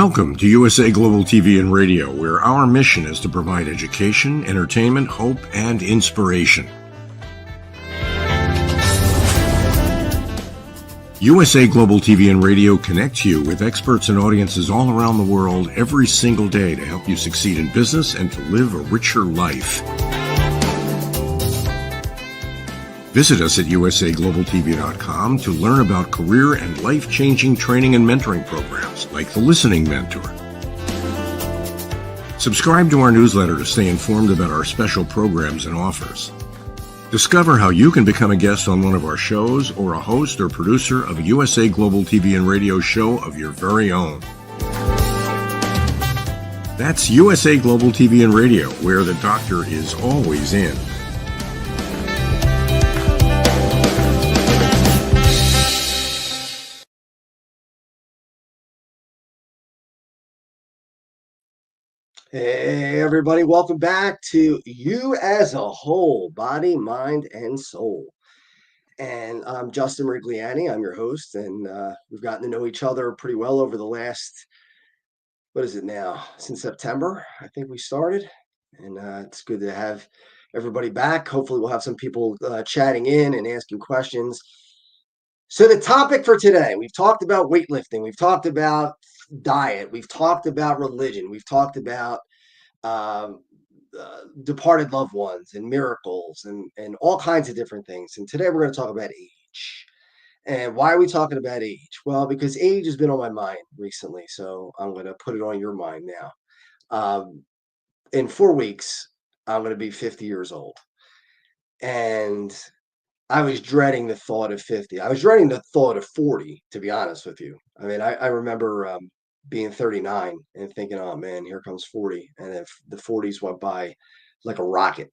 Welcome to USA Global TV and Radio, where our mission is to provide education, entertainment, hope, and inspiration. USA Global TV and Radio connects you with experts and audiences all around the world every single day to help you succeed in business and to live a richer life. Visit us at usaglobaltv.com to learn about career and life-changing training and mentoring programs like the Listening Mentor. Subscribe to our newsletter to stay informed about our special programs and offers. Discover how you can become a guest on one of our shows or a host or producer of a USA Global TV and Radio show of your very own. That's USA Global TV and Radio, where the doctor is always in. Hey everybody, welcome back to You as a Whole, Body, Mind, and Soul. And I'm Justin MIRIGLIANI, I'm your host, and we've gotten to know each other pretty well over the last, what is it now, since September, I think we started. And it's good to have everybody back. Hopefully we'll have some people chatting in and asking questions. So the topic for today, we've talked about weightlifting, we've talked about diet, we've talked about religion, we've talked about departed loved ones and miracles and all kinds of different things. And today we're going to talk about age. And why are we talking about age? Well, because age has been on my mind recently, so I'm going to put it on your mind now. In 4 weeks, I'm going to be 50 years old. And I was dreading the thought of 50. I was dreading the thought of 40, to be honest with you. I mean, I remember being 39 and thinking, oh man, here comes 40. And if the 40s went by like a rocket,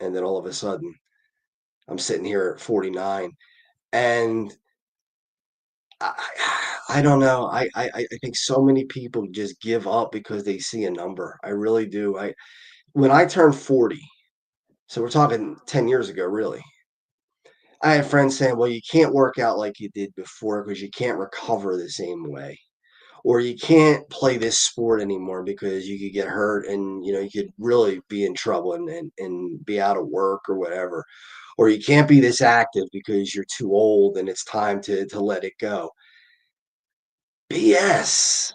and then all of a sudden I'm sitting here at 49. And I don't know. I think so many people just give up because they see a number. I really do. When I turned 40, so we're talking 10 years ago, really. I had friends saying, well, you can't work out like you did before because you can't recover the same way. Or you can't play this sport anymore because you could get hurt and you could really be in trouble and be out of work or whatever. Or you can't be this active because you're too old and it's time to let it go. BS.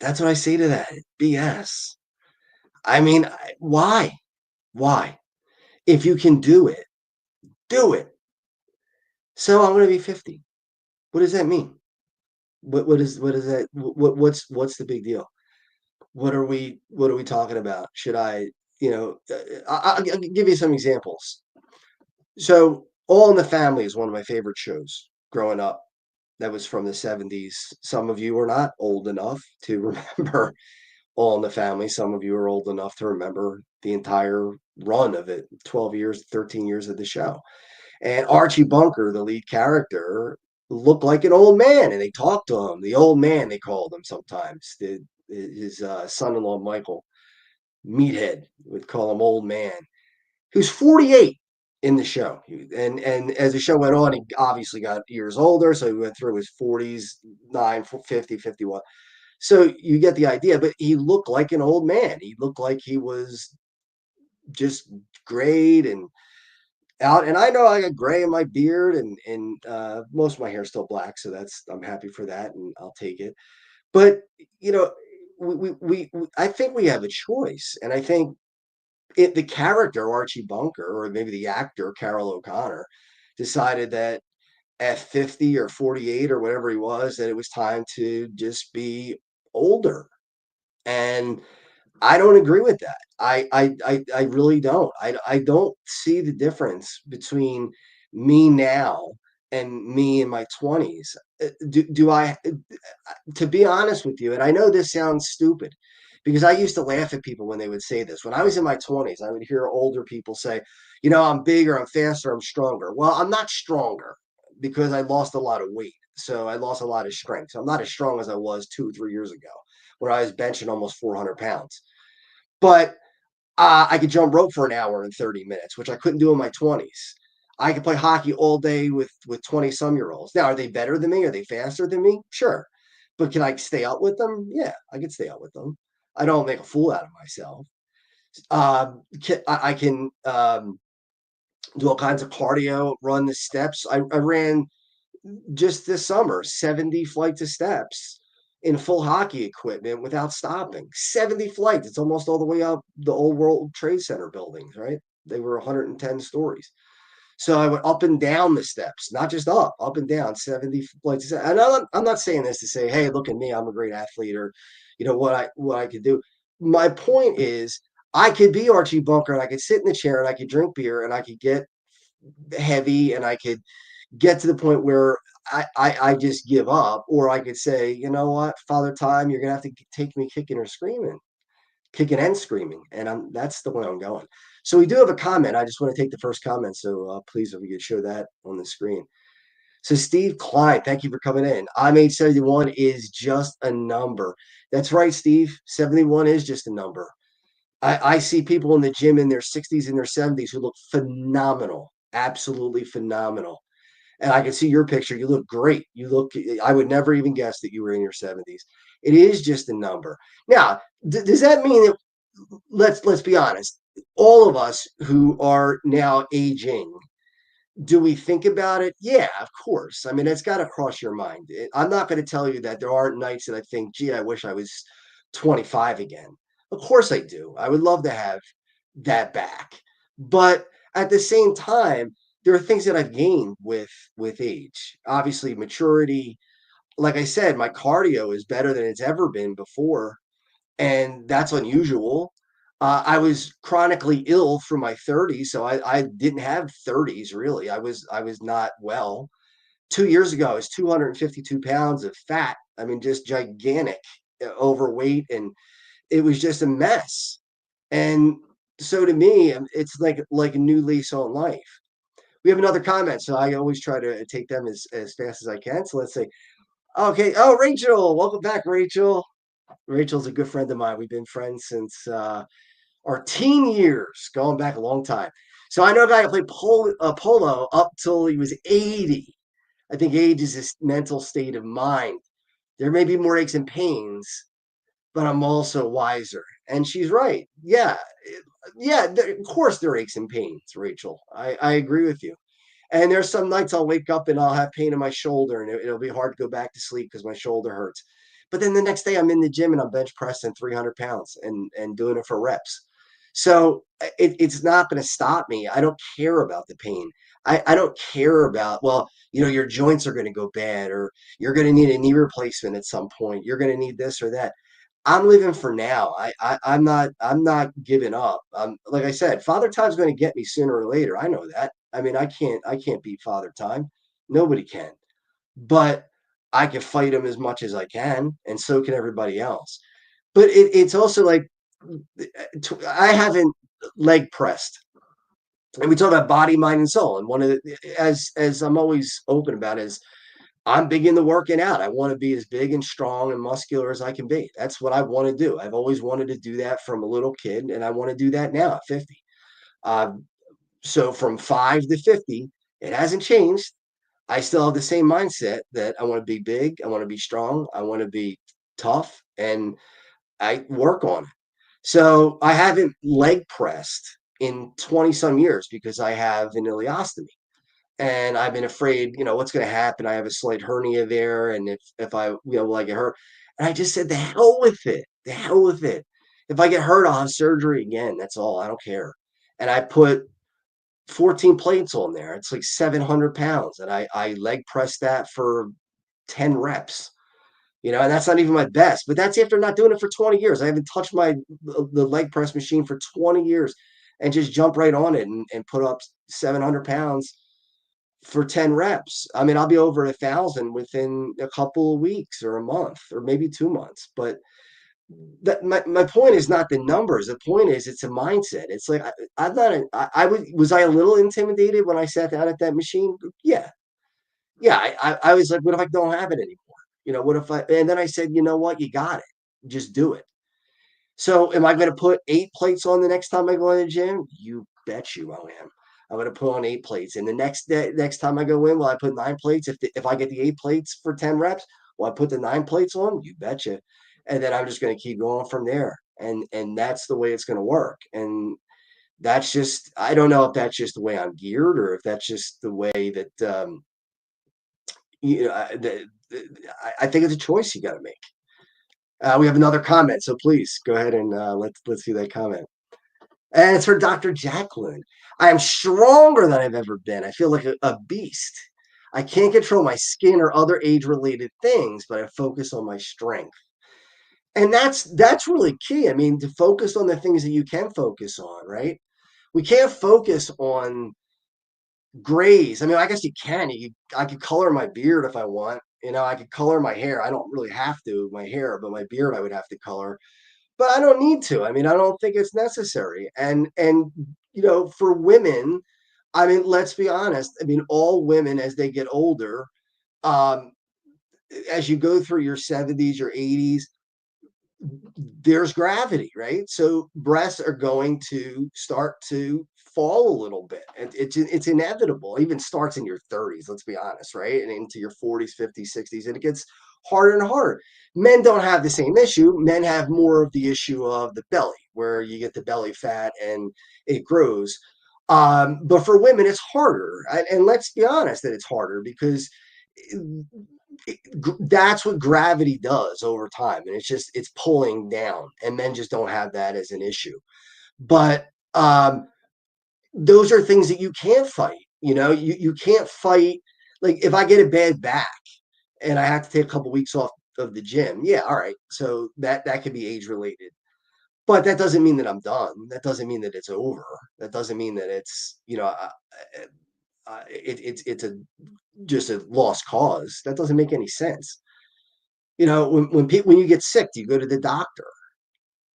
That's what I say to that. BS. I mean, why? Why? If you can do it, do it. So I'm going to be 50. What does that mean? What's the big deal? What are we talking about? Should I'll give you some examples. So All in the Family is one of my favorite shows growing up. That was from the 70s. Some of you are not old enough to remember All in the Family. Some of you are old enough to remember the entire run of it, 12 years, 13 years of the show. And Archie Bunker, the lead character, looked like an old man, and they talked to him. The old man, they called him sometimes. His son-in-law, Michael, Meathead, would call him old man. He was 48 in the show. And as the show went on, he obviously got years older, so he went through his 40s, 50, 51. So you get the idea, but he looked like an old man. He looked like he was just great and out. And I know I got gray in my beard and most of my hair is still black. So I'm happy for that and I'll take it. But, I think we have a choice. And I think the character Archie Bunker, or maybe the actor Carol O'Connor, decided that at 50 or 48 or whatever he was, that it was time to just be older. And I don't agree with that. I really don't. I don't see the difference between me now and me in my 20s. To be honest with you, and I know this sounds stupid because I used to laugh at people when they would say this. When I was in my 20s, I would hear older people say, I'm bigger, I'm faster, I'm stronger. Well, I'm not stronger because I lost a lot of weight. So I lost a lot of strength. So I'm not as strong as I was 2-3 years ago when I was benching almost 400 pounds. But I could jump rope for an hour and 30 minutes, which I couldn't do in my 20s. I could play hockey all day with 20-some-year-olds. Now, are they better than me? Are they faster than me? Sure. But can I stay up with them? Yeah, I can stay up with them. I don't make a fool out of myself. I can do all kinds of cardio, run the steps. I ran just this summer 70 flights of steps in full hockey equipment without stopping. 70 flights. It's almost all the way up the old World Trade Center buildings, right? They were 110 stories. So I went up and down the steps, not just up and down 70 flights of steps. And I'm not saying this to say, hey, look at me, I'm a great athlete, or what I could do. My point is I could be Archie Bunker and I could sit in the chair and I could drink beer and I could get heavy and I could get to the point where I just give up, or I could say, you know what, Father Time, you're gonna have to take me kicking and screaming, and that's the way I'm going. So we do have a comment. I just want to take the first comment, so please, if we could show that on the screen. So Steve Klein, thank you for coming in. I'm age 71 is just a number. That's right, Steve. 71 is just a number. I see people in the gym in their 60s and their 70s who look phenomenal, absolutely phenomenal. And I can see your picture. You look great. I would never even guess that you were in your 70s. It is just a number. Now, does that mean that, let's be honest, all of us who are now aging, do we think about it? Yeah, of course. I mean, it's got to cross your mind. I'm not going to tell you that there aren't nights that I think, gee, I wish I was 25 again. Of course I do. I would love to have that back. But at the same time, there are things that I've gained with age. Obviously, maturity. Like I said, my cardio is better than it's ever been before, and that's unusual. I was chronically ill through my 30s, so I didn't have 30s really. I was not well. 2 years ago, I was 252 pounds of fat. I mean, just gigantic, overweight, and it was just a mess. And so to me, it's like a new lease on life. We have another comment, so I always try to take them as fast as I can. So let's say, okay, oh, Rachel, welcome back, Rachel. Rachel's a good friend of mine. We've been friends since our teen years, going back a long time. So I know a guy who played polo up till he was 80. I think age is this mental state of mind. There may be more aches and pains, but I'm also wiser. And she's right. Yeah. Yeah. Of course, there are aches and pains, Rachel. I agree with you. And there's some nights I'll wake up and I'll have pain in my shoulder and it'll be hard to go back to sleep because my shoulder hurts. But then the next day I'm in the gym and I'm bench pressing 300 pounds and doing it for reps. So it's not going to stop me. I don't care about the pain. I don't care about, well, your joints are going to go bad, or you're going to need a knee replacement at some point. You're going to need this or that. I'm living for now. I'm not giving up. Like I said, Father Time's going to get me sooner or later. I know that. I mean, I can't beat Father Time. Nobody can. But I can fight him as much as I can, and so can everybody else. But it's also like I haven't leg pressed. And we talk about body, mind, and soul. And one of the, as I'm always open about is I'm big into working out. I want to be as big and strong and muscular as I can be. That's what I want to do. I've always wanted to do that from a little kid, and I want to do that now at 50. Uh, so from 5 to 50, it hasn't changed. I still have the same mindset that I want to be big, I want to be strong, I want to be tough, and I work on it. So I haven't leg pressed in 20 some years because I have an ileostomy. And I've been afraid, what's going to happen. I have a slight hernia there. And if I, will I get hurt? And I just said, the hell with it. The hell with it. If I get hurt, I'll have surgery again. That's all. I don't care. And I put 14 plates on there. It's like 700 pounds. And I leg pressed that for 10 reps. And that's not even my best, but that's after not doing it for 20 years. I haven't touched the leg press machine for 20 years and just jump right on it and put up 700 pounds for 10 reps. I mean, I'll be over 1,000 within a couple of weeks or a month or maybe 2 months. But my point is not the numbers. The point is it's a mindset. It's like I'm not. Was I a little intimidated when I sat down at that machine? Yeah, yeah. I was like, what if I don't have it anymore? What if I? And then I said, you know what? You got it. Just do it. So am I going to put 8 plates on the next time I go in the gym? You bet you I am. I'm going to put on 8 plates. And the next time I go in, will I put 9 plates? If I get the 8 plates for 10 reps? Well, I put the 9 plates on, you betcha. And then I'm just going to keep going from there. And that's the way it's going to work. And that's just, I don't know if that's just the way I'm geared or if that's just the way that, I think it's a choice you got to make. We have another comment, so please go ahead and let's see that comment. And it's for Dr. Jacqueline. I am stronger than I've ever been. I feel like a beast. I can't control my skin or other age-related things, but I focus on my strength. And that's really key. I mean, to focus on the things that you can focus on, right? We can't focus on grays. I mean, I guess you can. I could color my beard if I want. I could color my hair. I don't really have to, my hair, but my beard I would have to color. But I don't need to. I mean, I don't think it's necessary. And for women, I mean, let's be honest. I mean, all women as they get older, um, as you go through your 70s, your 80s, there's gravity, right? So breasts are going to start to fall a little bit. And it's inevitable. It even starts in your 30s, let's be honest, right? And into your 40s, 50s, 60s, and it gets harder and harder. Men don't have the same issue. Men have more of the issue of the belly, where you get the belly fat and it grows. But for women, it's harder. And let's be honest that it's harder because that's what gravity does over time, and it's pulling down, and men just don't have that as an issue. But those are things that you can't fight. You can't fight. Like if I get a bad back and I have to take a couple weeks off of the gym, yeah, all right, so that could be age related, but that doesn't mean that I'm done. That doesn't mean that it's over. That doesn't mean that it's a just a lost cause. That doesn't make any sense. When you get sick, do you go to the doctor?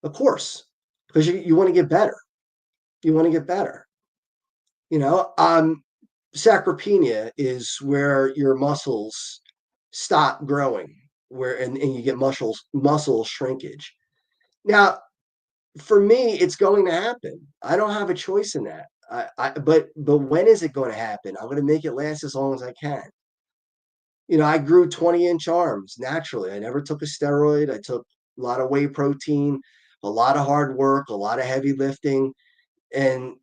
Of course, because you want to get better. You want to get better. You know, sarcopenia is where your muscles stop growing, and you get muscle shrinkage. Now, for me, it's going to happen. I don't have a choice in that. But when is it going to happen? I'm going to make it last as long as I can. I grew 20-inch arms naturally. I never took a steroid. I took a lot of whey protein, a lot of hard work, a lot of heavy lifting, and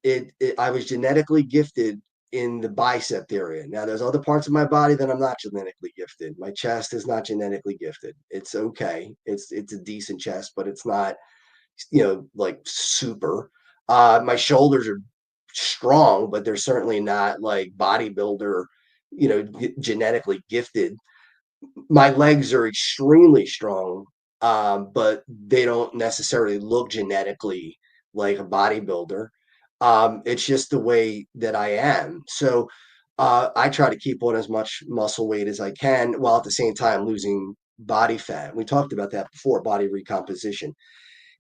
I was genetically gifted in the bicep area. Now, there's other parts of my body that I'm not genetically gifted. My chest is not genetically gifted. It's okay. It's a decent chest, but it's not, like super. My shoulders are strong, but they're certainly not like bodybuilder, genetically gifted. My legs are extremely strong, but they don't necessarily look genetically like a bodybuilder. It's just the way that I am. So I try to keep on as much muscle weight as I can while at the same time losing body fat. We talked about that before, body recomposition.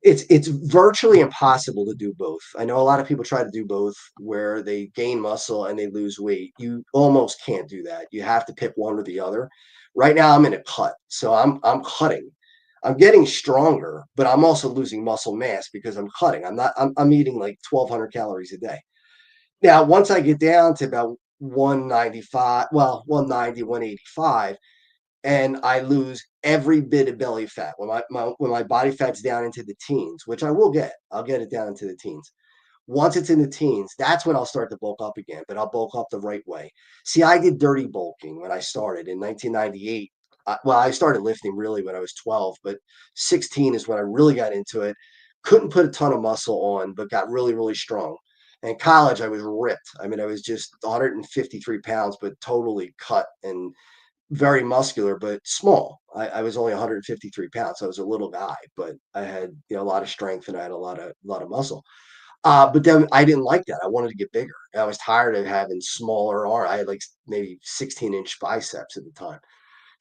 It's virtually impossible to do both. I know a lot of people try to do both where they gain muscle and they lose weight. You almost can't do that. You have to pick one or the other. Right now I'm in a cut. So I'm cutting. I'm getting stronger, but I'm also losing muscle mass because I'm cutting. I'm eating like 1,200 calories a day. Now, once I get down to about 195, well, 190, 185, and I lose every bit of belly fat. When my body fat's down into the teens, which I'll get it down into the teens. Once it's in the teens, that's when I'll start to bulk up again, but I'll bulk up the right way. See, I did dirty bulking when I started in 1998. Well, I started lifting really when I was 12, but 16 is when I really got into it. Couldn't put a ton of muscle on, but got really, really strong. In college, I was ripped. I mean, I was just 153 pounds, but totally cut and very muscular, but small. I was only 153 pounds. So I was a little guy, but I had a lot of strength and I had a lot of muscle. But then I didn't like that. I wanted to get bigger. I was tired of having smaller arm. I had like maybe 16-inch biceps at the time.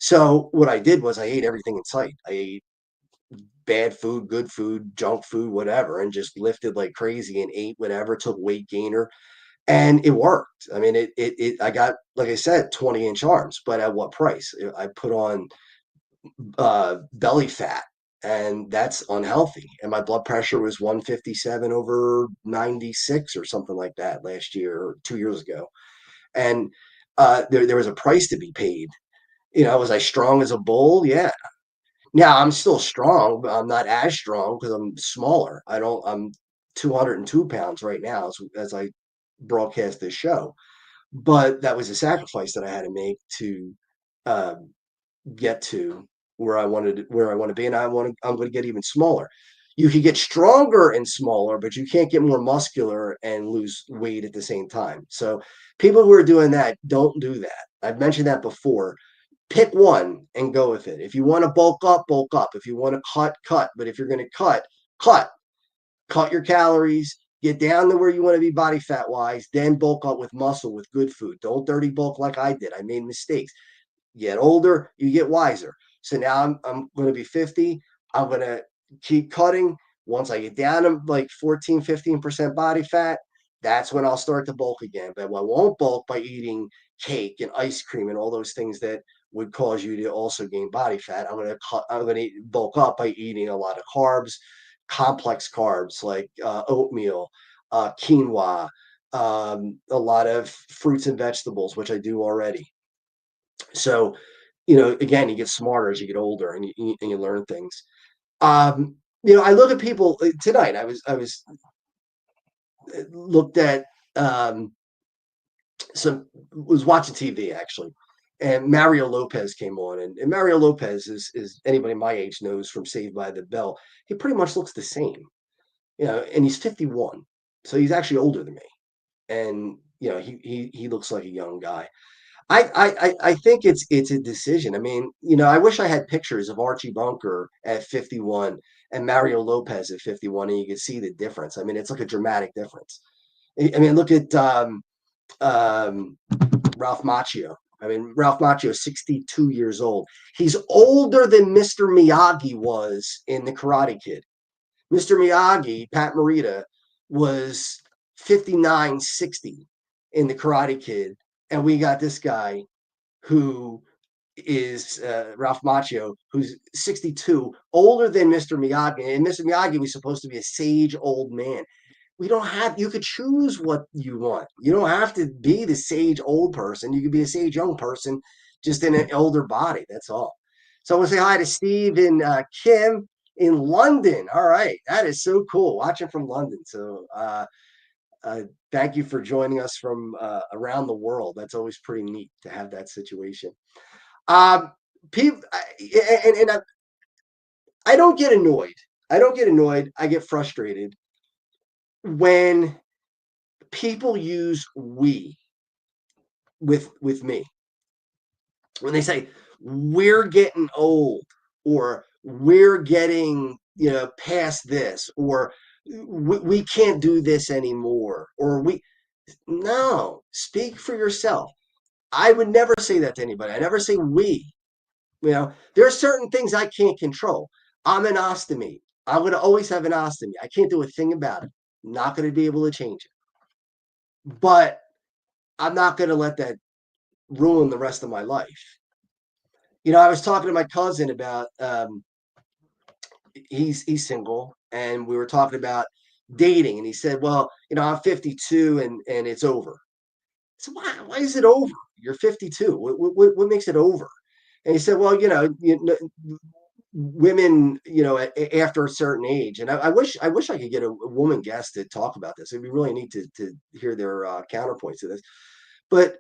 So what I did was I ate everything in sight. I ate bad food, good food, junk food, whatever, and just lifted like crazy and ate whatever, took weight gainer, and it worked. I mean, I got, like I said, 20-inch arms, but at what price? I put on belly fat, and that's unhealthy. And my blood pressure was 157 over 96 or something like that last year or 2 years ago. And there was a price to be paid. Was I strong as a bull? Yeah. Now I'm still strong, but I'm not as strong because I'm smaller. I'm 202 pounds right now as I broadcast this show. But that was a sacrifice that I had to make to uh, get to where I want to be, and I'm going to get even smaller. You can get stronger and smaller, but you can't get more muscular and lose weight at the same time. So people who are doing that, don't do that. I've mentioned that before. Pick one and go with it. If you want to bulk up, bulk up. If you want to cut, cut. But if you're going to cut. Cut your calories, get down to where you want to be body fat wise, then bulk up with muscle with good food. Don't dirty bulk like I did. I made mistakes. You get older, you get wiser. So now I'm going to be 50. I'm going to keep cutting. Once I get down to like 14, 15% body fat, that's when I'll start to bulk again. But I won't bulk by eating cake and ice cream and all those things that would cause you to also gain body fat. I'm going to bulk up by eating a lot of carbs, complex carbs like oatmeal, quinoa, a lot of fruits and vegetables, which I do already. So, again, you get smarter as you get older and you learn things. I look at people tonight. I was looked at some was watching TV actually, and Mario Lopez came on, and Mario Lopez is anybody my age knows from Saved by the Bell. He pretty much looks the same, and he's 51, so he's actually older than me, and he looks like a young guy. I think it's a decision. I mean, I wish I had pictures of Archie Bunker at 51 and Mario Lopez at 51, and you could see the difference. I mean, it's like a dramatic difference. I mean, look at um, Ralph Macchio. I mean, Ralph Macchio is 62 years old. He's older than Mr. Miyagi was in The Karate Kid. Mr. Miyagi, Pat Morita, was 59, 60 in The Karate Kid. And we got this guy who is Ralph Macchio, who's 62, older than Mr. Miyagi. And Mr. Miyagi was supposed to be a sage old man. You could choose what you want. You don't have to be the sage old person. You could be a sage young person, just in an older body. That's all. So I want to say hi to Steve and Kim in London. All right. That is so cool. Watching from London. So thank you for joining us from around the world. That's always pretty neat to have that situation. Um, people, and I don't get annoyed. I don't get annoyed. I get frustrated when people use we with me. When they say we're getting old, or we're getting past this, or we can't do this anymore, or we no, speak for yourself. I would never say that to anybody. I never say we. There are certain things I can't control. I'm an ostomy. I'm going to always have an ostomy. I can't do a thing about it. I'm not going to be able to change it. But I'm not going to let that ruin the rest of my life. I was talking to my cousin about he's single, and we were talking about dating, and he said, "Well, I'm 52 and it's over." So why is it over? You're 52. What makes it over? And he said, "Well, women, after a certain age," and I wish I could get a woman guest to talk about this. It'd be really neat to hear their counterpoints to this. But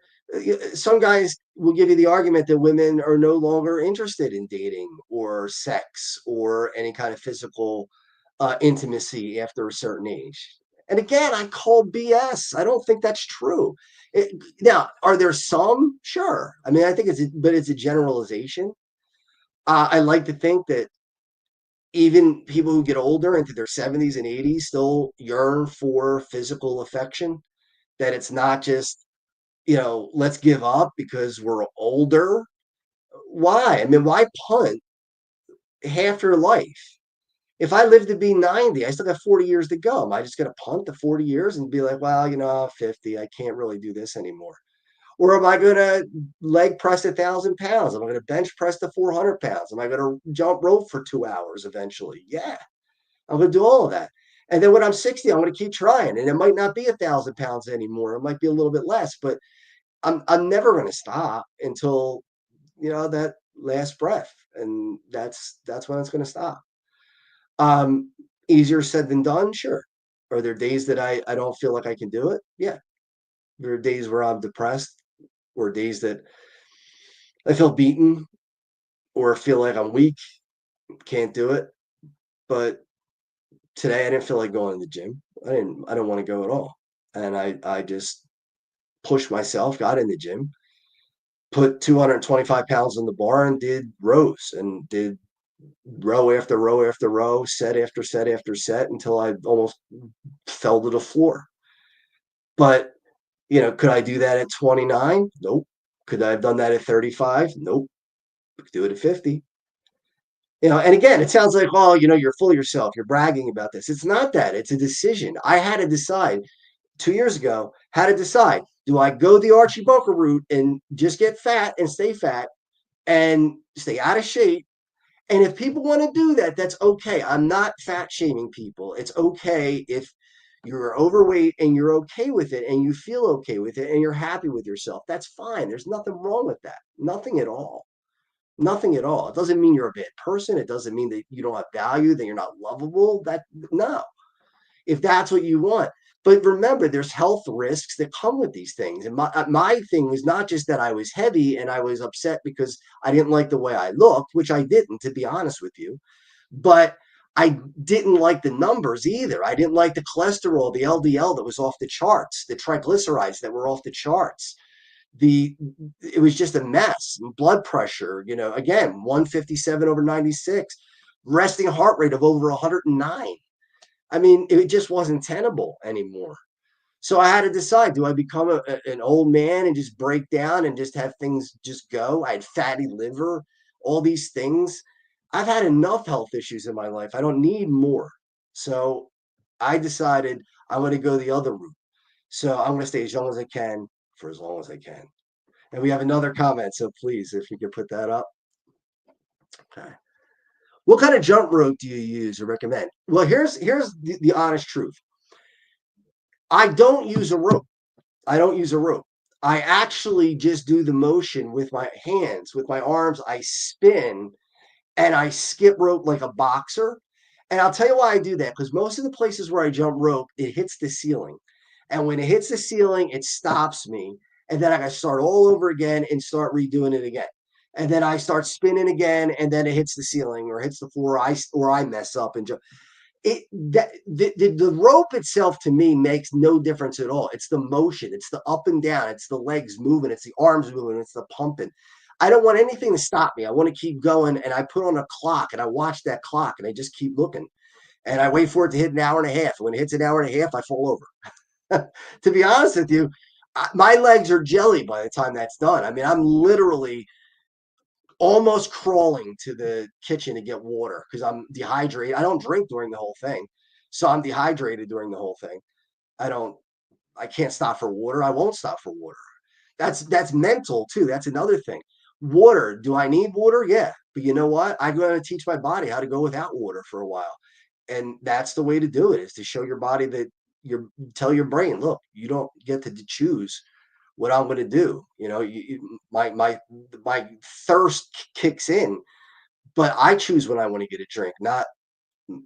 some guys will give you the argument that women are no longer interested in dating or sex or any kind of physical intimacy after a certain age. And again, I call BS. I don't think that's true. Now, are there some? Sure. I mean, I think it's a generalization. I like to think that even people who get older into their 70s and 80s still yearn for physical affection, that it's not just, let's give up because we're older. Why? I mean, why punt half your life? If I live to be 90, I still got 40 years to go. Am I just going to punt the 40 years and be like, well, 50, I can't really do this anymore? Or am I going to leg press 1,000 pounds? Am I going to bench press the 400 pounds? Am I going to jump rope for 2 hours eventually? Yeah, I'm going to do all of that. And then when I'm 60, I'm going to keep trying. And it might not be 1,000 pounds anymore. It might be a little bit less, but I'm never going to stop until that last breath, and that's when it's going to stop. Um, Easier said than done, sure. Are there days that I don't feel like I can do it? Yeah. There are days where I'm depressed, or days that I feel beaten, or feel like I'm weak, can't do it. But today I didn't feel like going to the gym. I don't want to go at all. And I just pushed myself, got in the gym, put 225 pounds on the bar, and did rows, and did row after row after row, set after set after set, until I almost fell to the floor. But, could I do that at 29? Nope. Could I have done that at 35? Nope. Could do it at 50. And again, it sounds like, oh, you're full of yourself. You're bragging about this. It's not that. It's a decision. I had to decide 2 years ago, how to decide. Do I go the Archie Bunker route and just get fat and stay out of shape? And if people want to do that, that's okay. I'm not fat shaming people. It's okay if you're overweight and you're okay with it and you feel okay with it and you're happy with yourself. That's fine. There's nothing wrong with that. Nothing at all. Nothing at all. It doesn't mean you're a bad person. It doesn't mean that you don't have value, that you're not lovable. No, if that's what you want. But remember, there's health risks that come with these things. And my thing was not just that I was heavy and I was upset because I didn't like the way I looked, which I didn't, to be honest with you. But I didn't like the numbers either. I didn't like the cholesterol, the LDL that was off the charts, the triglycerides that were off the charts. It was just a mess. Blood pressure, again, 157 over 96, resting heart rate of over 109. I mean, it just wasn't tenable anymore. So I had to decide, do I become an old man and just break down and just have things just go? I had fatty liver, all these things. I've had enough health issues in my life. I don't need more. So I decided I'm going to go the other route. So I'm going to stay as young as I can for as long as I can. And we have another comment. So please, if you could put that up. Okay. What kind of jump rope do you use or recommend? Well, here's the honest truth. I don't use a rope. I don't use a rope. I actually just do the motion with my hands, with my arms. I spin and I skip rope like a boxer. And I'll tell you why I do that, because most of the places where I jump rope, it hits the ceiling. And when it hits the ceiling, it stops me. And then I got to start all over again and start redoing it again. And then I start spinning again, and then it hits the ceiling or hits the floor. I mess up and jump. The rope itself to me makes no difference at all. It's the motion, it's the up and down, it's the legs moving, it's the arms moving, it's the pumping. I don't want anything to stop me. I want to keep going, and I put on a clock and I watch that clock and I just keep looking, and I wait for it to hit an hour and a half. When it hits an hour and a half, I fall over. To be honest with you, my legs are jelly by the time that's done. I mean, I'm literally almost crawling to the kitchen to get water because I'm dehydrated. I don't drink during the whole thing. So I'm dehydrated during the whole thing. I don't I can't stop for water. I won't stop for water. That's mental too. That's another thing. Water. Do I need water? Yeah. But you know what? I'm going to teach my body how to go without water for a while. And that's the way to do it, is to show your body that tell your brain, look, you don't get to choose what I'm going to do. My thirst kicks in, but I choose when I want to get a drink, not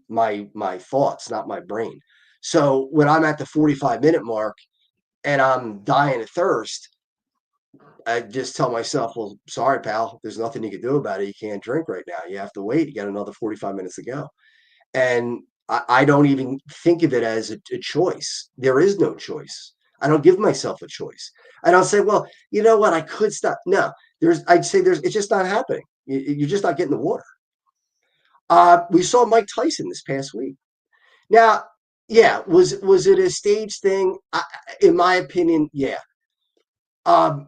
my thoughts, not my brain. So when I'm at the 45-minute mark and I'm dying of thirst, I just tell myself, well, sorry, pal, there's nothing you can do about it. You can't drink right now. You have to wait. You got another 45 minutes to go. And I don't even think of it as a choice. There is no choice. I don't give myself a choice. I don't say, well, you know what? I could stop. No, it's just not happening. You're just not getting the water. We saw Mike Tyson this past week. Now, yeah, was it a stage thing? In my opinion, yeah. Um,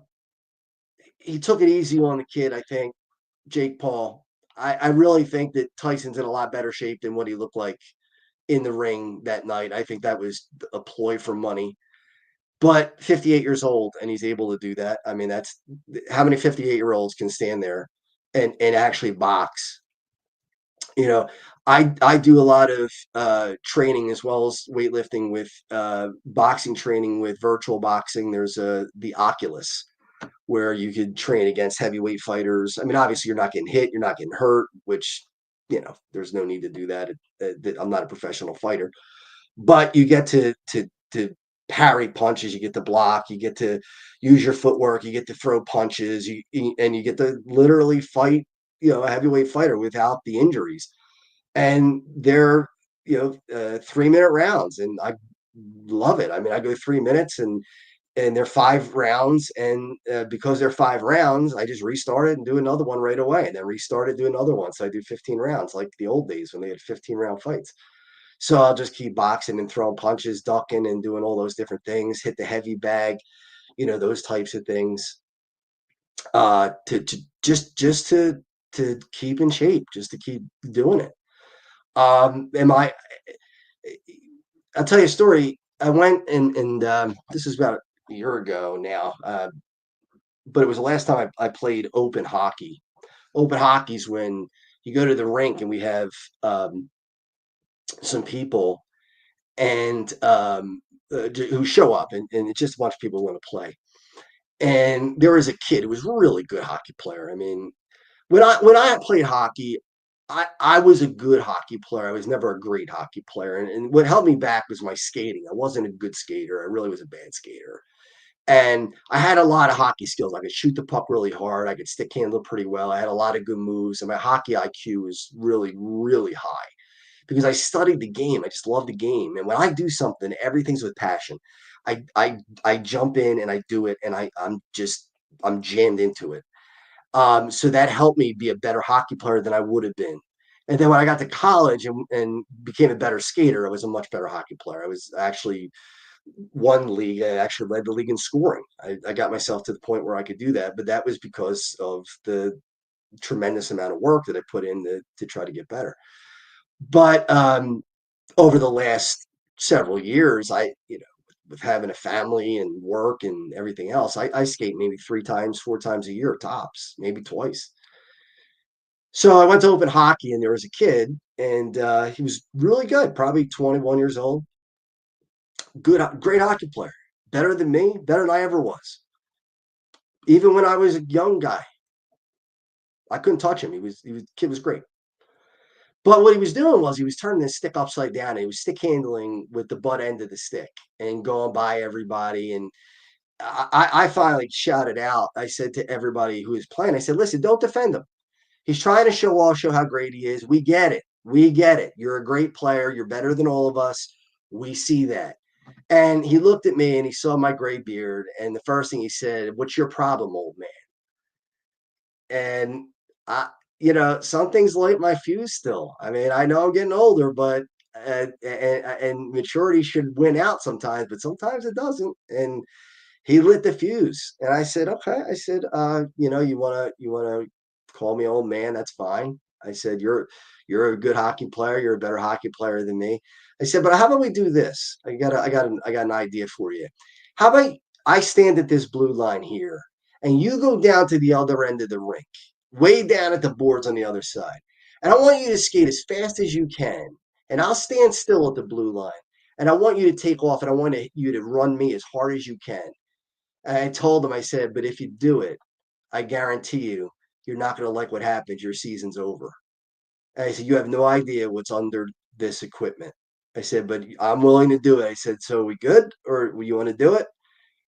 he took it easy on the kid, I think, Jake Paul. I really think that Tyson's in a lot better shape than what he looked like in the ring that night. I think that was a ploy for money. But 58 years old, and he's able to do that. I mean, that's how many 58-year-olds can stand there and actually box. You know, I do a lot of training as well as weightlifting with boxing training with virtual boxing. There's the Oculus, where you could train against heavyweight fighters. I mean, obviously you're not getting hit, you're not getting hurt, which, there's no need to do that. I'm not a professional fighter, but you get to parry punches, you get to block, you get to use your footwork, you get to throw punches, and you get to literally fight, a heavyweight fighter without the injuries. And they're 3-minute rounds, and I love it. I mean, I go 3 minutes, and they're 5 rounds, and because they're 5 rounds, I just restart it and do another one right away, and then restart it, do another one. So I do 15 rounds, like the old days when they had 15-round fights. So I'll just keep boxing and throwing punches, ducking, and doing all those different things. Hit the heavy bag, those types of things. To just to keep in shape, just to keep doing it. Am I? I'll tell you a story. I went and this is about a year ago now, but it was the last time I played open hockey. Open hockey is when you go to the rink and we have some people and who show up, and it's just a bunch of people who want to play. And there was a kid who was a really good hockey player. I mean, when I played hockey, I was a good hockey player. I was never a great hockey player. And what held me back was my skating. I wasn't a good skater. I really was a bad skater. And I had a lot of hockey skills. I could shoot the puck really hard. I could stick handle pretty well. I had a lot of good moves. And my hockey IQ was really, really high because I studied the game. I just love the game. And when I do something, everything's with passion. I jump in and I do it, and I'm jammed into it. So that helped me be a better hockey player than I would have been. And then when I got to college and became a better skater, I was a much better hockey player. I was actually won league. I actually led the league in scoring. I got myself to the point where I could do that, but that was because of the tremendous amount of work that I put in to try to get better. But over the last several years, with having a family and work and everything else, I skate maybe 3 times, 4 times a year tops, maybe twice. So I went to open hockey, and there was a kid, and he was really good, probably 21 years old. Good, great hockey player, better than me, better than I ever was. Even when I was a young guy, I couldn't touch him. Kid was great. But what he was doing was he was turning his stick upside down, and he was stick handling with the butt end of the stick and going by everybody. And I finally shouted out. I said to everybody who was playing, I said, listen, don't defend him. He's trying to show how great he is. We get it. We get it. You're a great player. You're better than all of us. We see that. And he looked at me and he saw my gray beard. And the first thing he said, what's your problem, old man? And some things light my fuse still. I mean, I know I'm getting older, but and maturity should win out sometimes, but sometimes it doesn't. And he lit the fuse, and I said, okay. I said, you wanna call me old man? That's fine. I said, you're a good hockey player. You're a better hockey player than me. I said, but how about we do this? I got an idea for you. How about I stand at this blue line here, and you go down to the other end of the rink, way down at the boards on the other side. And I want you to skate as fast as you can. And I'll stand still at the blue line. And I want you to take off, and I want you to run me as hard as you can. And I told him, I said, but if you do it, I guarantee you're not going to like what happens. Your season's over. And I said, you have no idea what's under this equipment. I said, but I'm willing to do it. I said, so are we good, or you want to do it?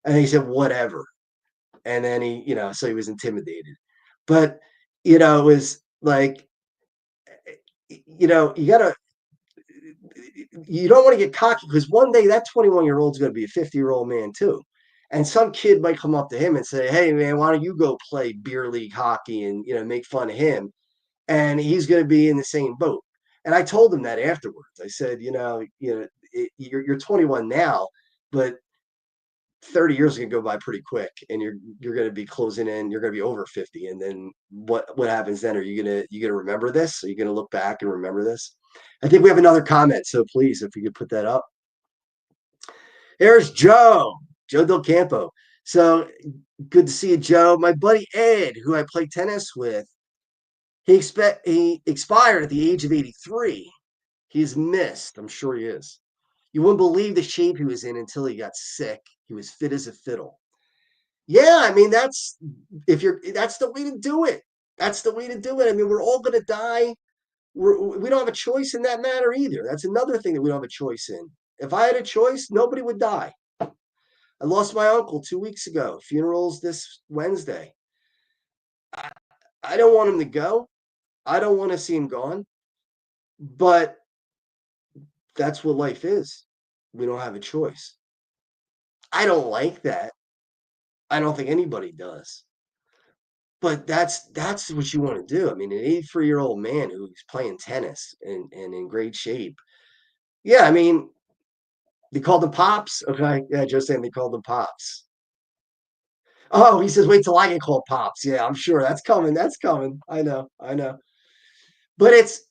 And he said, whatever. And then so he was intimidated. But, it was like, you gotta, you don't want to get cocky, because one day that 21-year-old is going to be a 50-year-old man too. And some kid might come up to him and say, hey man, why don't you go play beer league hockey, and, make fun of him. And he's going to be in the same boat. And I told him that afterwards. I said, you're 21 now, but 30 years is going to go by pretty quick, and you're going to be closing in. You're going to be over 50, and then what happens then? Are you gonna remember this? Are you going to look back and remember this? I think we have another comment, so please, if you could put that up. There's Joe Del Campo. So good to see you, Joe. My buddy Ed, who I play tennis with, he expired at the age of 83. He's missed. I'm sure he is. You wouldn't believe the shape he was in until he got sick. He was fit as a fiddle. Yeah, I mean that's the way to do it. That's the way to do it. I mean, we're all going to die. We don't have a choice in that matter either. That's another thing that we don't have a choice in. If I had a choice, nobody would die. I lost my uncle 2 weeks ago. Funeral's this Wednesday. I, I don't want him to go. I don't want to see him gone. But that's what life is. We don't have a choice. I don't like that. I don't think anybody does. But that's what you want to do. I mean, an 83-year-old man who's playing tennis and in great shape. Yeah, I mean, they called them pops. Okay. Yeah, just saying they called them pops. Oh, he says, wait till I get called pops. Yeah, I'm sure that's coming. That's coming. I know. I know. But it's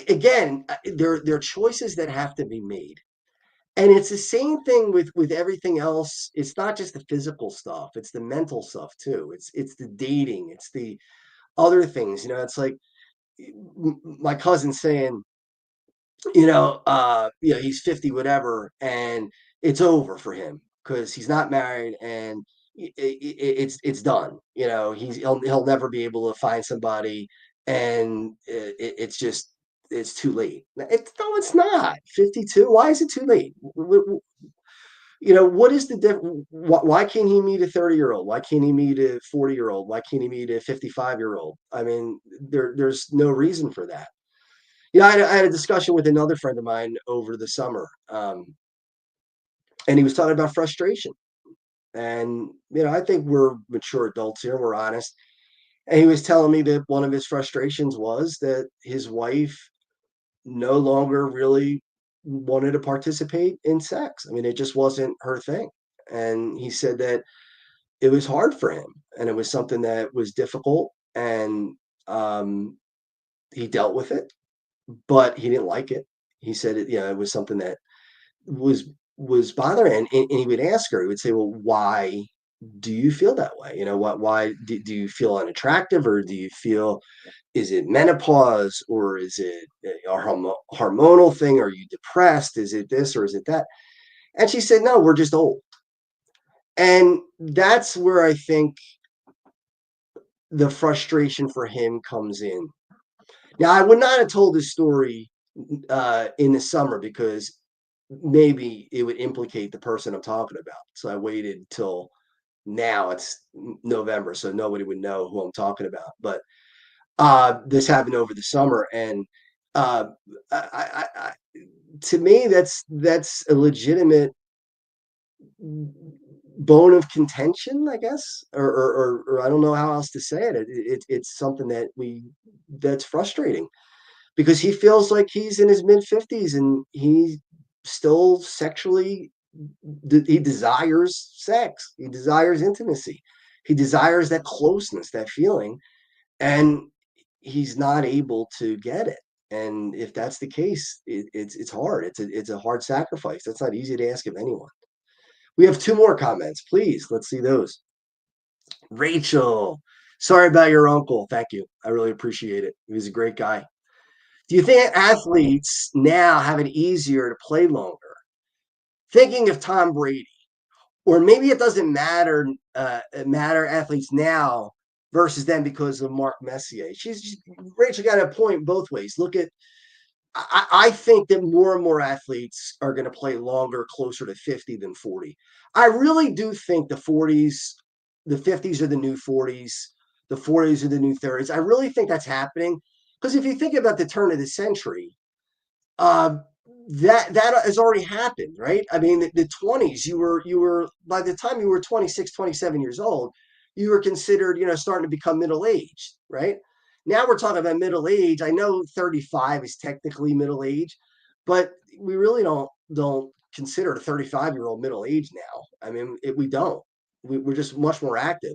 again, there are choices that have to be made. And it's the same thing with everything else. It's not just the physical stuff, it's the mental stuff too. It's the dating, it's the other things. It's like my cousin saying, he's 50, whatever, and it's over for him because he's not married and it's done. He'll never be able to find somebody, and it's just it's too late. No, it's not 52. Why is it too late? What is the difference? Why can't he meet a 30-year-old? Why can't he meet a 40-year-old? Why can't he meet a 55-year-old? I mean, there's no reason for that. I had a discussion with another friend of mine over the summer, and he was talking about frustration. And I think we're mature adults here. We're honest. And he was telling me that one of his frustrations was that his wife no longer really wanted to participate in sex. I mean, it just wasn't her thing. And he said that it was hard for him, and it was something that was difficult, and he dealt with it, but he didn't like it. He said it was something that was bothering, and he would ask her. He would say, "Well, why do you feel that way? What? Why do you feel unattractive, or do you feel is it menopause, or is it a hormonal thing? Are you depressed? Is it this or is it that?" And she said, "No, we're just old." And that's where I think the frustration for him comes in. Now, I would not have told this story in the summer because maybe it would implicate the person I'm talking about. So I waited till now. It's November, so nobody would know who I'm talking about. But this happened over the summer, and uh, I, to me, that's a legitimate bone of contention, I guess, or I don't know how else to say it. It's something that's frustrating because he feels like he's in his mid-50s and he still sexually he desires sex. He desires intimacy. He desires that closeness, that feeling, and he's not able to get it. And if that's the case, it's hard. It's a hard sacrifice. That's not easy to ask of anyone. We have two more comments. Please, let's see those. Rachel, sorry about your uncle. Thank you. I really appreciate it. He was a great guy. Do you think athletes now have it easier to play longer? Thinking of Tom Brady, or maybe it doesn't matter athletes now versus then because of Mark Messier. Rachel got a point both ways. Look at I think that more and more athletes are going to play longer, closer to 50 than 40. I really do think the 50s are the new 40s, the 40s are the new 30s. I really think that's happening because if you think about the turn of the century, uh, that has already happened, right? I mean, the 20s, you were by the time you were 26, 27 years old, you were considered, starting to become middle aged, right? Now we're talking about middle age. I know 35 is technically middle age, but we really don't consider a 35-year-old middle age now. I mean, we don't. We're just much more active.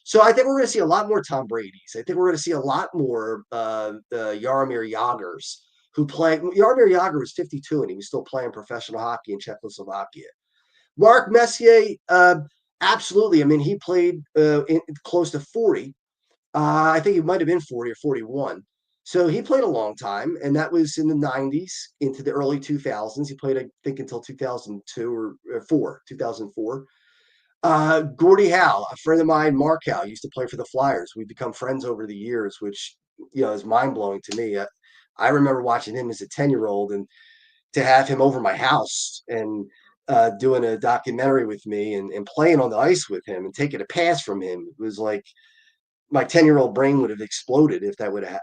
So I think we're going to see a lot more Tom Brady's. I think we're going to see a lot more Jaromir Jagrs who play. Jaromir Jagr was 52 and he was still playing professional hockey in Czechoslovakia. Mark Messier, absolutely. I mean, he played close to 40. I think he might have been 40 or 41. So he played a long time, and that was in the 90s into the early 2000s. He played, I think, until 2002 or 4, 2004. Gordie Howe, a friend of mine, Mark Howe, used to play for the Flyers. We've become friends over the years, which is mind blowing to me. I remember watching him as a 10-year-old, and to have him over my house and doing a documentary with me and playing on the ice with him and taking a pass from him, it was like my 10-year-old brain would have exploded if that would have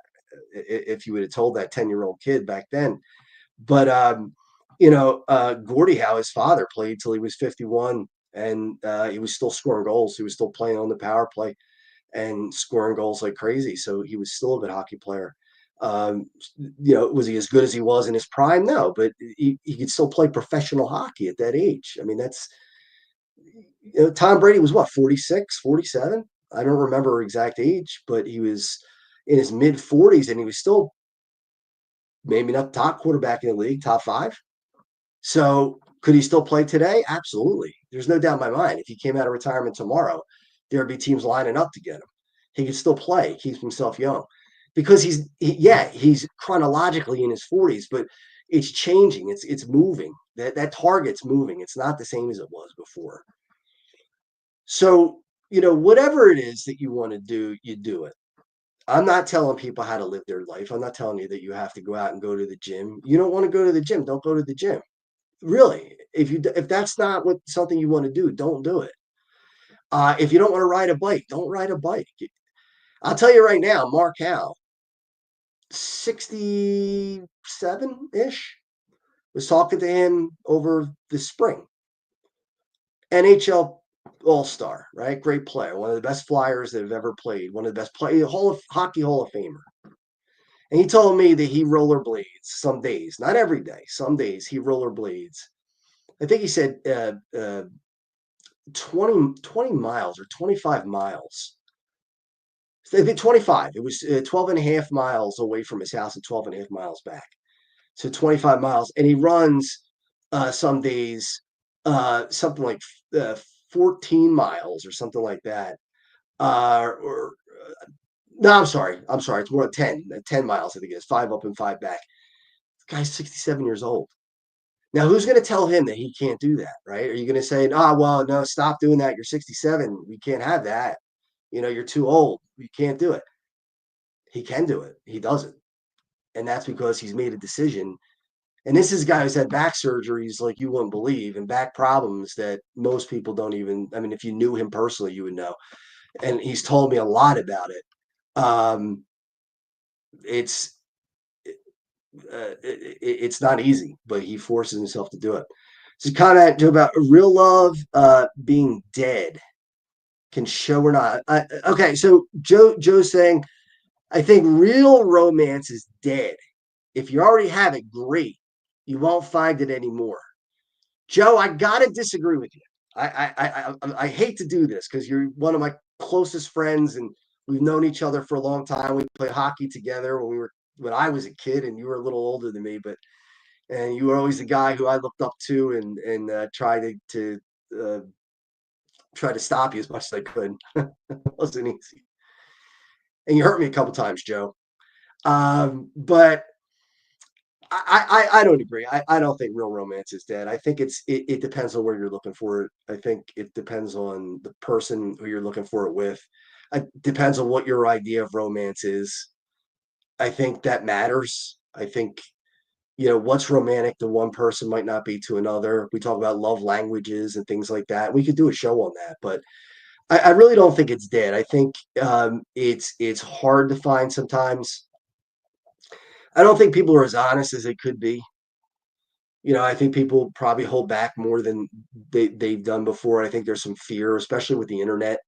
if you would have told that 10-year-old kid back then. But Gordie Howe, his father, played till he was 51, and he was still scoring goals. He was still playing on the power play and scoring goals like crazy. So he was still a good hockey player. Was he as good as he was in his prime? No, but he could still play professional hockey at that age. I mean, that's Tom Brady was what, 46, 47? I don't remember exact age, but he was in his mid 40s and he was still maybe not top quarterback in the league, top five. So could he still play today? Absolutely. There's no doubt in my mind. If he came out of retirement tomorrow, there'd be teams lining up to get him. He could still play, keeps himself young, because he's chronologically in his 40s, but it's changing. It's moving. That target's moving. It's not the same as it was before. So whatever it is that you want to do, you do it. I'm not telling people how to live their life. I'm not telling you that you have to go out and go to the gym. You don't want to go to the gym, don't go to the gym. Really, if that's not something you want to do, don't do it. If you don't want to ride a bike, don't ride a bike. I'll tell you right now, Mark Howe, 67-ish, was talking to him over the spring. NHL All-Star, right? Great player, one of the best Flyers that have ever played, one of the best hockey Hall of Famer. And he told me that he rollerblades some days, not every day. Some days he rollerblades. I think he said 20 miles or 25 miles. I think 25. It was 12 and a half miles away from his house and 12 and a half miles back. So 25 miles. And he runs some days something like 14 miles or something like that. No, I'm sorry. It's more than 10 miles, I think it is. 5 up and 5 back. The guy's 67 years old. Now, who's going to tell him that he can't do that, right? Are you going to say, well, no, stop doing that. You're 67. We can't have that. You're too old. You can't do it. He can do it. He doesn't. And that's because he's made a decision. And this is a guy who's had back surgeries like you wouldn't believe, and back problems that most people don't even, I mean, if you knew him personally, you would know. And he's told me a lot about it. It's it's not easy, but he forces himself to do it. So comment about real love being dead. Can show or not. Okay, so Joe's saying, I think real romance is dead. If you already have it, great. You won't find it anymore. Joe, I gotta disagree with you. I hate to do this because you're one of my closest friends and we've known each other for a long time. We played hockey together when I was a kid, and you were a little older than me, and you were always the guy who I looked up to and tried to try to stop you as much as I could. It wasn't easy, and you hurt me a couple times, Joe. But I don't agree. I don't think real romance is dead. I think it depends on where you're looking for it. I think it depends on the person who you're looking for it with. It depends on what your idea of romance is. I think that matters. I think what's romantic to one person might not be to another. We talk about love languages and things like that. We could do a show on that, but I really don't think it's dead. I think it's hard to find sometimes. I don't think people are as honest as they could be. I think people probably hold back more than they've done before. I think there's some fear, especially with the internet.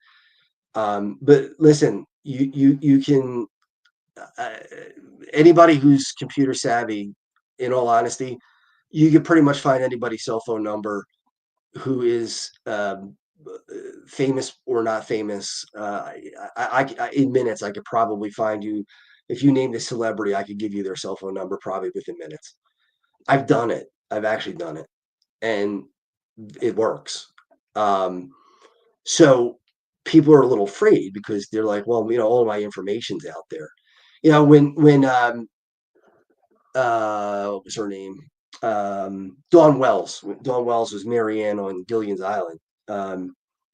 But listen, you can uh, anybody who's computer savvy, in all honesty, you can pretty much find anybody's cell phone number who is famous or not famous. In minutes, I could probably find you. If you named a celebrity, I could give you their cell phone number probably within minutes. I've done it. I've actually done it, and it works. Um, so people are a little afraid because they're like, well, all of my information's out there. When what was her name? Dawn Wells. Dawn Wells was Marianne on Gilligan's Island.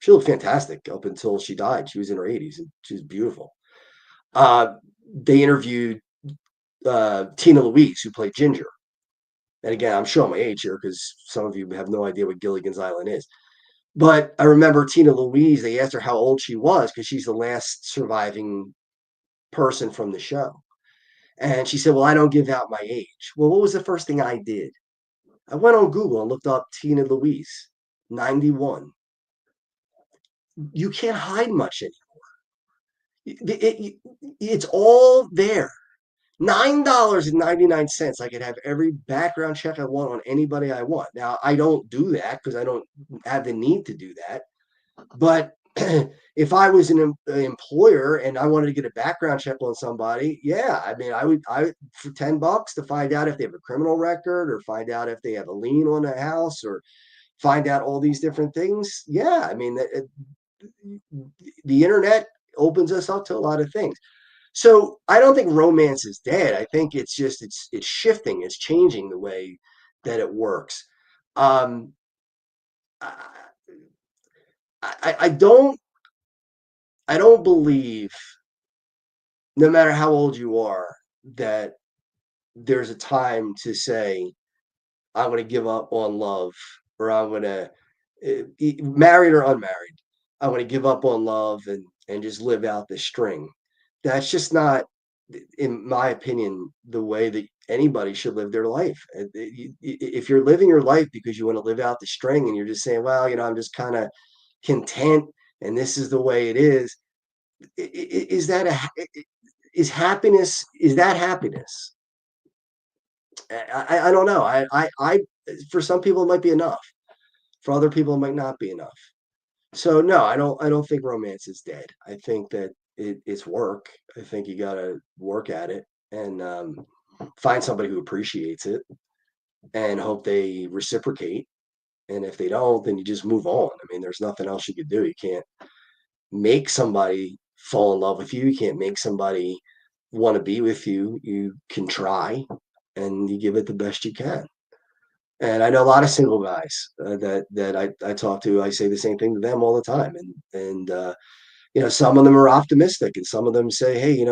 She looked fantastic up until she died. She was in her 80s and she was beautiful. They interviewed Tina Louise, who played Ginger. And again, I'm showing my age here because some of you have no idea what Gilligan's Island is. But I remember Tina Louise, they asked her how old she was because she's the last surviving person from the show. And she said, well, I don't give out my age. Well, what was the first thing I did? I went on Google and looked up Tina Louise, 91. You can't hide much anymore. It's all there. $9.99. I could have every background check I want on anybody I want. Now, I don't do that because I don't have the need to do that. But if I was an employer and I wanted to get a background check on somebody, yeah, I mean, I for $10 to find out if they have a criminal record or find out if they have a lien on a house or find out all these different things. Yeah, I mean, the internet opens us up to a lot of things. So I don't think romance is dead. I think it's just it's shifting, it's changing the way that it works. Um, I, I don't believe, no matter how old you are, that there's a time to say I'm going to give up on love, or I'm going to, married or unmarried, I'm going to give up on love and just live out this string. That's just not, in my opinion, the way that anybody should live their life. If you're living your life because you want to live out the string and you're just saying, well, I'm just kind of content and this is the way it is that is happiness? Is that happiness? I don't know. For some people it might be enough. For other people it might not be enough. So no, I don't think romance is dead. I think that it's work. I think you got to work at it and find somebody who appreciates it and hope they reciprocate. And if they don't, then you just move on. I mean, there's nothing else you could do. You can't make somebody fall in love with you. You can't make somebody want to be with you. You can try and you give it the best you can. And I know a lot of single guys that I talk to. I say the same thing to them all the time. And some of them are optimistic, and some of them say, "Hey,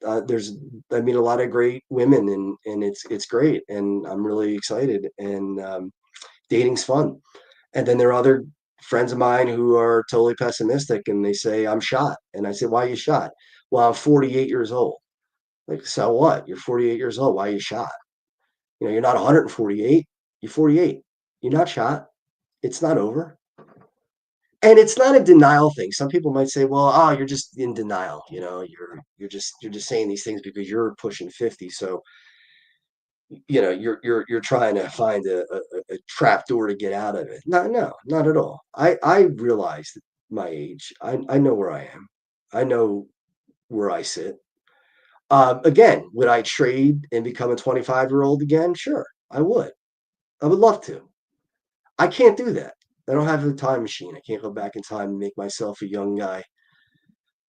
I meet a lot of great women, and it's great, and I'm really excited, and dating's fun." And then there are other friends of mine who are totally pessimistic, and they say, "I'm shot." And I say, "Why are you shot?" "Well, I'm 48 years old." Like, so what? You're 48 years old. Why are you shot? You're not 148. You're 48. You're not shot. It's not over. And it's not a denial thing. Some people might say, "Well, oh, you're just in denial. You're just saying these things because you're pushing 50. So, you're trying to find a trap door to get out of it." No, no, not at all. I realize my age. I know where I am. I know where I sit. Again, would I trade and become a 25-year-old again? Sure, I would. I would love to. I can't do that. I don't have a time machine. I can't go back in time and make myself a young guy.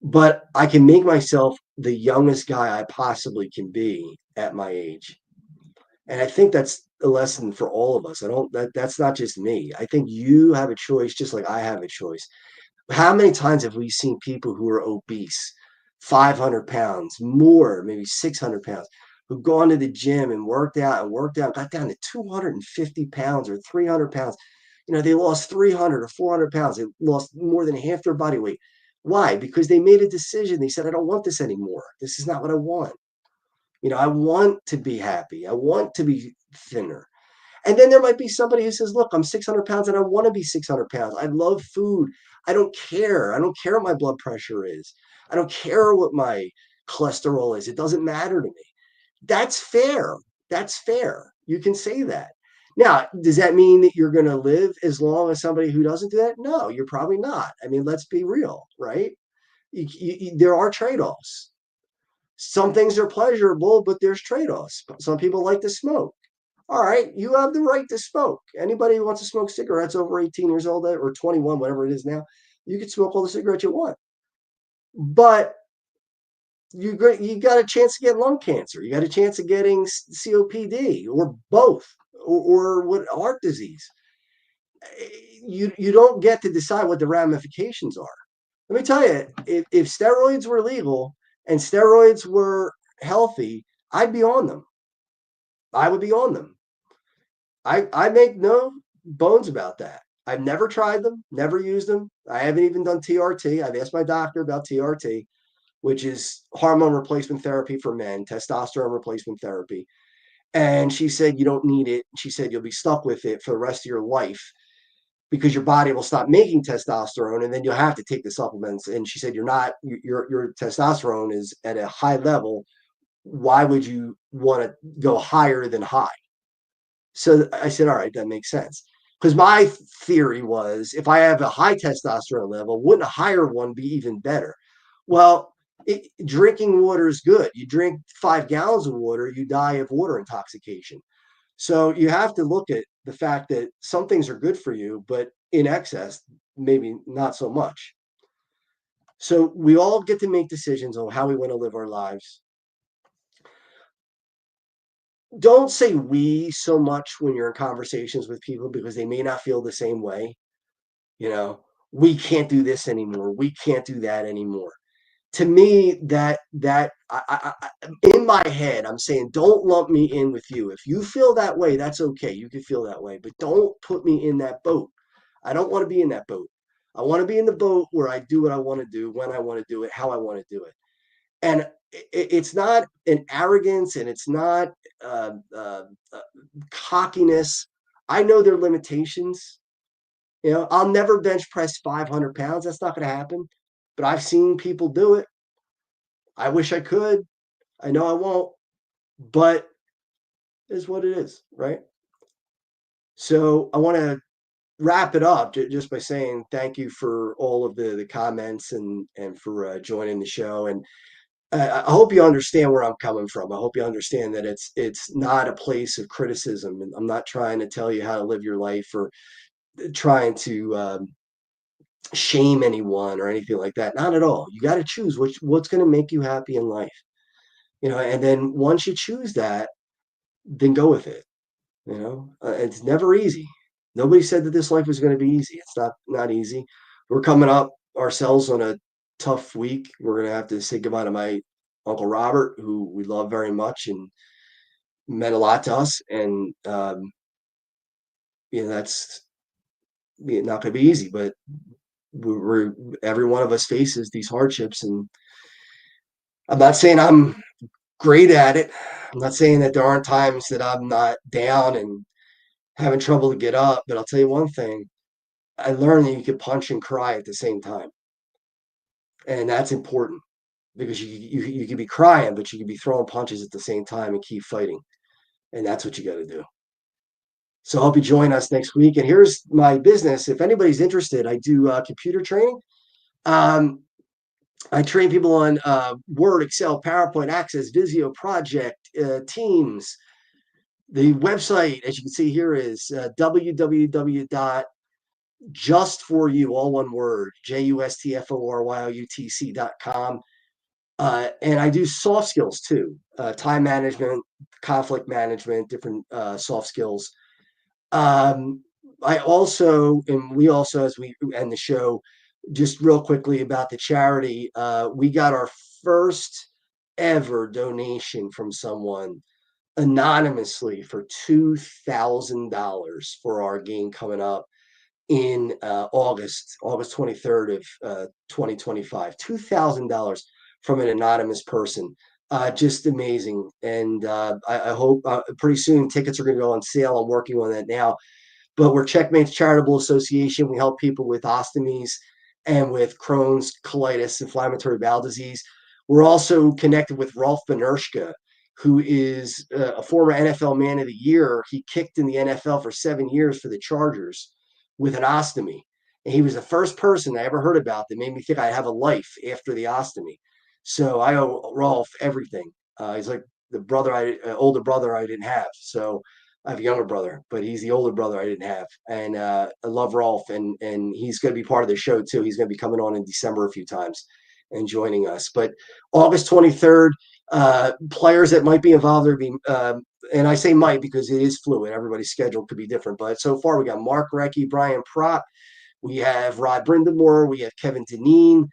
But I can make myself the youngest guy I possibly can be at my age. And I think that's a lesson for all of us. That's not just me. I think you have a choice just like I have a choice. How many times have we seen people who are obese, 500 pounds, more, maybe 600 pounds, who've gone to the gym and worked out, got down to 250 pounds or 300 pounds. They lost 300 or 400 pounds. They lost more than half their body weight. Why? Because they made a decision. They said, I don't want this anymore. This is not what I want. I want to be happy. I want to be thinner. And then there might be somebody who says, look, I'm 600 pounds and I want to be 600 pounds. I love food. I don't care. I don't care what my blood pressure is. I don't care what my cholesterol is. It doesn't matter to me. That's fair. That's fair. You can say that. Now, does that mean that you're going to live as long as somebody who doesn't do that? No, you're probably not. I mean, let's be real, right? There are trade-offs. Some things are pleasurable, but there's trade-offs. Some people like to smoke. All right, you have the right to smoke. Anybody who wants to smoke cigarettes over 18 years old or 21, whatever it is now, you can smoke all the cigarettes you want. But you got a chance to get lung cancer. You got a chance of getting COPD or both, or what, heart disease. you don't get to decide what the ramifications are. Let me tell you, if steroids were legal and steroids were healthy, I'd be on them. I would be on them. I make no bones about that. I've never tried them, never used them. I haven't even done TRT. I've asked my doctor about TRT, which is hormone replacement therapy for men, testosterone replacement therapy. And she said, you don't need it. She said, you'll be stuck with it for the rest of your life because your body will stop making testosterone and then you'll have to take the supplements. And she said, your testosterone is at a high level. Why would you want to go higher than high? So I said, all right, that makes sense. Because my theory was if I have a high testosterone level, wouldn't a higher one be even better? Well, drinking water is good. You drink 5 gallons of water, you die of water intoxication. So you have to look at the fact that some things are good for you, but in excess, maybe not so much. So we all get to make decisions on how we want to live our lives. Don't say we so much when you're in conversations with people because they may not feel the same way. You know, we can't do this anymore. We can't do that anymore. To me, in my head, I'm saying, don't lump me in with you. If you feel that way, that's okay. You can feel that way, but don't put me in that boat. I don't want to be in that boat. I want to be in the boat where I do what I want to do, when I want to do it, how I want to do it. And it's not an arrogance and it's not uh, uh, uh, cockiness. I know their limitations. You know, I'll never bench press 500 pounds. That's not going to happen. But I've seen people do it. I wish I could. I know I won't, but is what it is, right? So I want to wrap it up just by saying thank you for all of the comments and for joining the show. And I hope you understand where I'm coming from. I hope you understand that it's not a place of criticism, and I'm not trying to tell you how to live your life or trying to shame anyone or anything like that. Not at all. You got to choose what's going to make you happy in life, you know. And then once you choose that, then go with it. You know, it's never easy. Nobody said that this life was going to be easy. It's not easy. We're coming up ourselves on a tough week. We're going to have to say goodbye to my Uncle Robert, who we love very much and meant a lot to us. And you know, that's not going to be easy, but we're every one of us faces these hardships. And I'm not saying I'm great at it. I'm not saying that there aren't times that I'm not down and having trouble to get up, but I'll tell you one thing. I learned that you can punch and cry at the same time. And that's important because you can be crying, but you can be throwing punches at the same time and keep fighting. And that's what you got to do. So I hope you join us next week. And here's my business. If anybody's interested, I do computer training. Um, I train people on Word, Excel, PowerPoint, Access, Visio, Project, Teams. The website, as you can see here, is www.justforyou, all one word, JUSTFORYOUTC.com. And I do soft skills too, time management, conflict management, different soft skills. I also, and we also, as we end the show, just real quickly about the charity, we got our first ever donation from someone anonymously for $2,000 for our game coming up in August 23rd of 2025. $2,000 from an anonymous person. Just amazing. And I hope pretty soon tickets are going to go on sale. I'm working on that now. But we're Checkmates Charitable Association. We help people with ostomies and with Crohn's, colitis, inflammatory bowel disease. We're also connected with Rolf Benershka, who is a former NFL Man of the Year. He kicked in the NFL for 7 years for the Chargers with an ostomy. And he was the first person I ever heard about that made me think I'd have a life after the ostomy. So I owe Rolf everything. He's like the older brother I didn't have. So I have a younger brother, but he's the older brother I didn't have. And I love Rolf, and he's going to be part of the show too. He's going to be coming on in December a few times and joining us. But August 23rd, Players that might be involved are being, and I say might because it is fluid. Everybody's schedule could be different. But so far, we got Mark Recchi, Brian Pratt, we have Rod Brindamore, we have Kevin Deneen,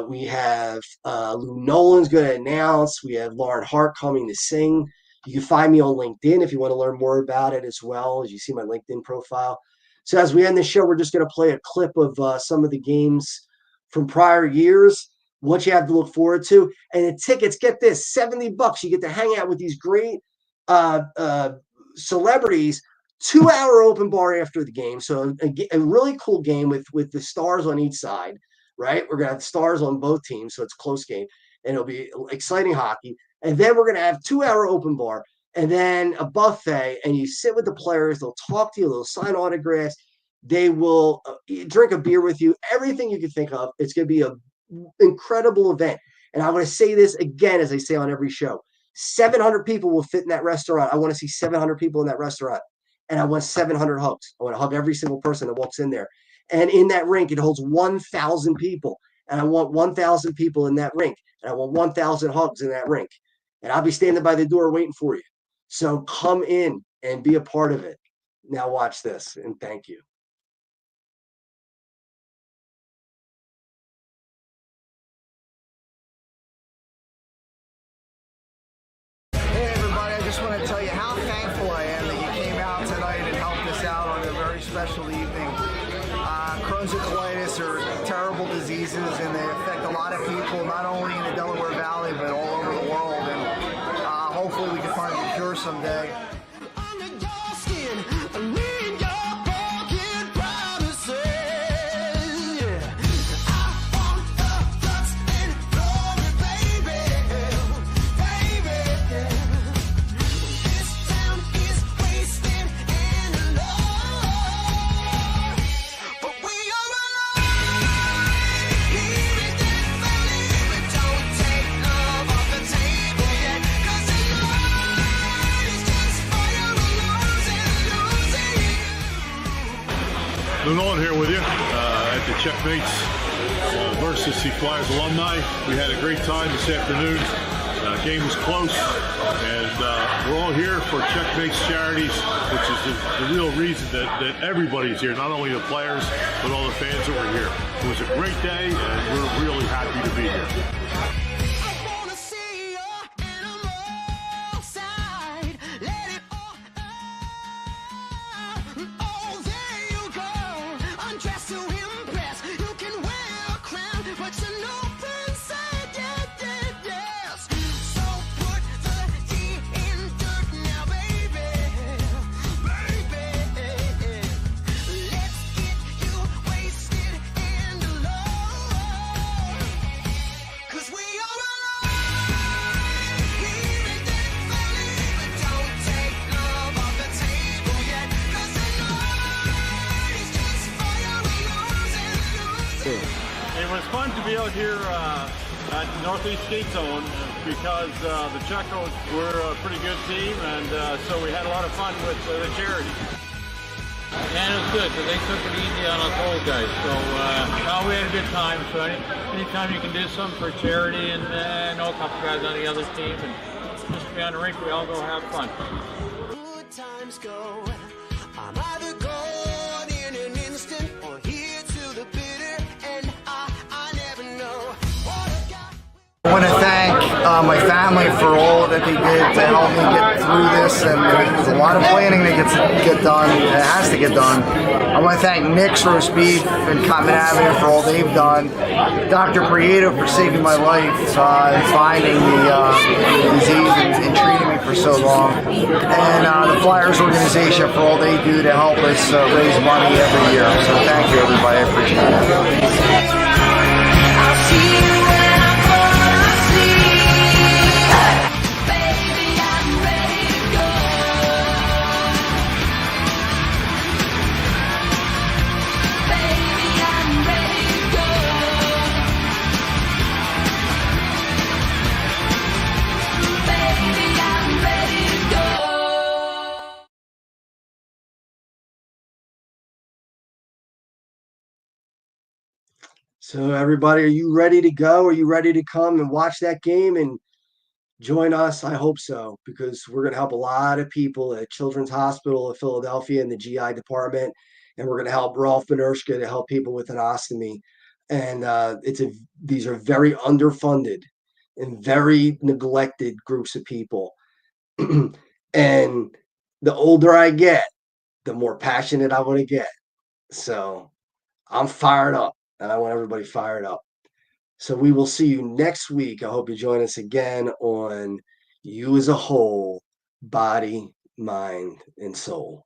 we have Lou Nolan's going to announce. We have Lauren Hart coming to sing. You can find me on LinkedIn if you want to learn more about it as well, as you see my LinkedIn profile. So as we end the show, we're just going to play a clip of some of the games from prior years, what you have to look forward to. And the tickets, get this, $70. You get to hang out with these great celebrities. 2-hour open bar after the game. So a really cool game with the stars on each side, right? We're going to have stars on both teams, so it's a close game. And it'll be exciting hockey. And then we're going to have 2-hour open bar and then a buffet. And you sit with the players. They'll talk to you. They'll sign autographs. They will drink a beer with you. Everything you can think of. It's going to be an incredible event. And I'm going to say this again, as I say on every show. 700 people will fit in that restaurant. I want to see 700 people in that restaurant. And I want 700 hugs. I want to hug every single person that walks in there. And in that rink, it holds 1,000 people. And I want 1,000 people in that rink. And I want 1,000 hugs in that rink. And I'll be standing by the door waiting for you. So come in and be a part of it. Now watch this, and thank you. Hey everybody, I just want to tell you how thankful I am that you came out tonight and helped us out on a very special evening. Crohn's and colitis are terrible diseases and they affect a lot of people, not only in the Delaware Valley, but all over the world. And hopefully we can find a cure someday. Lou Nolan here with you at the Checkmates versus the Flyers alumni. We had a great time this afternoon. Game was close, and we're all here for Checkmates Charities, which is the real reason that everybody's here, not only the players, but all the fans that were here. It was a great day, and we're really happy to be here. It was fun to be out here at Northeast Skate Zone because the Checos were a pretty good team, and so we had a lot of fun with the charity. And it was good because they took it easy on us old guys. So we had a good time. So anytime you can do something for charity, and I know a couple guys on the other team, and just to be on the rink, we all go have fun. Good times go. I'm either gone in an instant or here to the bitter, and I never know what I got. I want to thank my family for all that they did to help me get through this, and there's a lot of planning that get done. It has to get done. I want to thank Nick's Roast Beef and Common Avenue for all they've done. Dr. Prieto for saving my life and finding the disease and treating me for so long. And the Flyers organization for all they do to help us raise money every year. So thank you everybody, I appreciate it. I'll see you when I fall asleep. Baby, I'm ready to go. Baby, I'm ready to go. Baby, I'm ready to go. So everybody, are you ready to go? Are you ready to come and watch that game and join us. I hope so, because we're going to help a lot of people at Children's Hospital of Philadelphia in the GI department, and we're going to help Rolf Benershka to help people with an ostomy. And these are very underfunded and very neglected groups of people. And the older I get, the more passionate I want to get. So I'm fired up, and I want everybody fired up. So we will see you next week. I hope you join us again on You as a Whole, Body, Mind, and Soul.